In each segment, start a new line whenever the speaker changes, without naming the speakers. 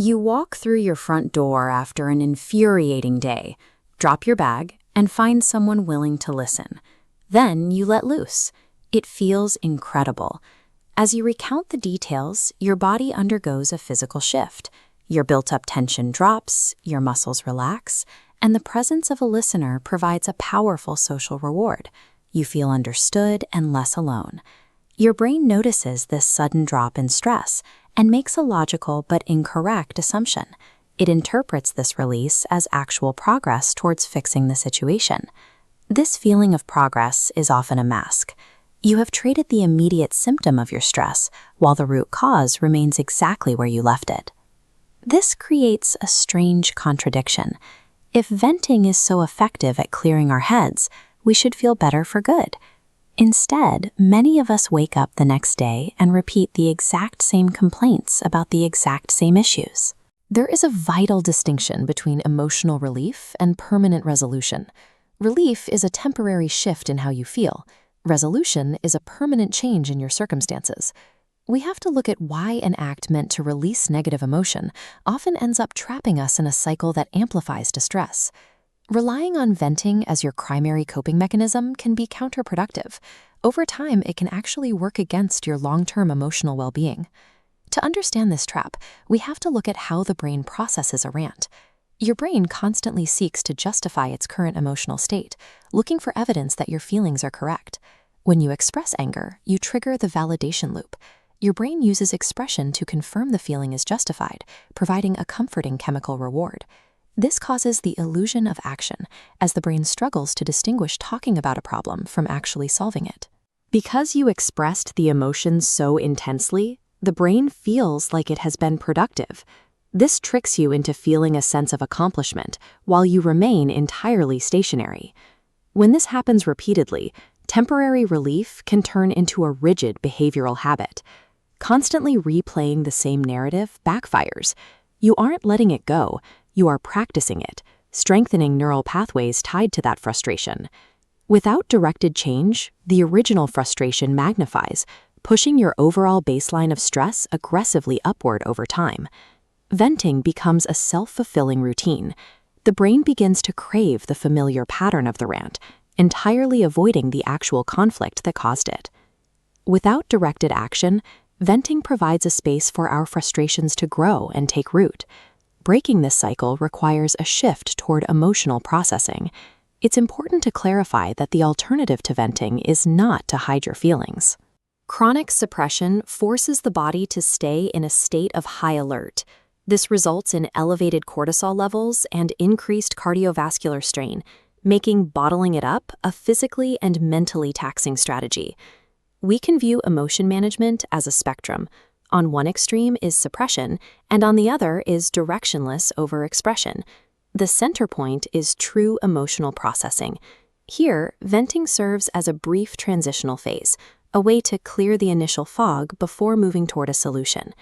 You walk through your front door after an infuriating day, drop your bag, and find someone willing to listen. Then you let loose. It feels incredible. As you recount the details, your body undergoes a physical shift. Your built-up tension drops, your muscles relax, and the presence of a listener provides a powerful social reward. You feel understood and less alone. Your brain notices this sudden drop in stress and makes a logical but incorrect assumption. It interprets this release as actual progress towards fixing the situation. This feeling of progress is often a mask. You have treated the immediate symptom of your stress, while the root cause remains exactly where you left it. This creates a strange contradiction. If venting is so effective at clearing our heads, we should feel better for good. Instead, many of us wake up the next day and repeat the exact same complaints about the exact same issues.
There is a vital distinction between emotional relief and permanent resolution. Relief is a temporary shift in how you feel. Resolution is a permanent change in your circumstances. We have to look at why an act meant to release negative emotion often ends up trapping us in a cycle that amplifies distress. Relying on venting as your primary coping mechanism can be counterproductive. Over time, it can actually work against your long-term emotional well-being. To understand this trap, we have to look at how the brain processes a rant. Your brain constantly seeks to justify its current emotional state, looking for evidence that your feelings are correct. When you express anger, you trigger the validation loop. Your brain uses expression to confirm the feeling is justified, providing a comforting chemical reward. This causes the illusion of action, as the brain struggles to distinguish talking about a problem from actually solving it. Because you expressed the emotions so intensely, the brain feels like it has been productive. This tricks you into feeling a sense of accomplishment while you remain entirely stationary. When this happens repeatedly, temporary relief can turn into a rigid behavioral habit. Constantly replaying the same narrative backfires. You aren't letting it go. You are practicing it, strengthening neural pathways tied to that frustration. Without directed change, the original frustration magnifies, pushing your overall baseline of stress aggressively upward over time. Venting becomes a self-fulfilling routine. The brain begins to crave the familiar pattern of the rant, entirely avoiding the actual conflict that caused it. Without directed action, venting provides a space for our frustrations to grow and take root. Breaking this cycle requires a shift toward emotional processing. It's important to clarify that the alternative to venting is not to hide your feelings. Chronic suppression forces the body to stay in a state of high alert. This results in elevated cortisol levels and increased cardiovascular strain, making bottling it up a physically and mentally taxing strategy. We can view emotion management as a spectrum. On one extreme is suppression, and on the other is directionless overexpression. The center point is true emotional processing. Here, venting serves as a brief transitional phase, a way to clear the initial fog before moving toward a solution.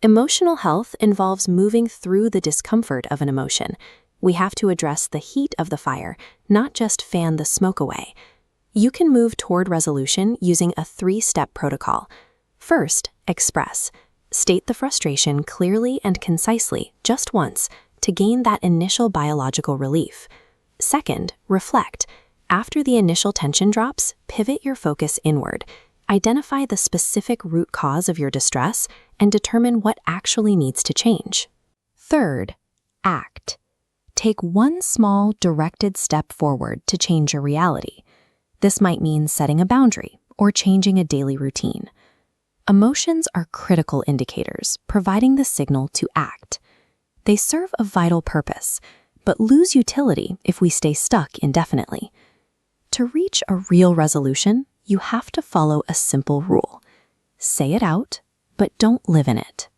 Emotional health involves moving through the discomfort of an emotion. We have to address the heat of the fire, not just fan the smoke away. You can move toward resolution using a 3-step protocol. First, express. State the frustration clearly and concisely, just once, to gain that initial biological relief. Second, reflect. After the initial tension drops, pivot your focus inward. Identify the specific root cause of your distress and determine what actually needs to change. Third, act. Take one small, directed step forward to change your reality. This might mean setting a boundary or changing a daily routine. Emotions are critical indicators, providing the signal to act. They serve a vital purpose, but lose utility if we stay stuck indefinitely. To reach a real resolution, you have to follow a simple rule. Say it out, but don't live in it.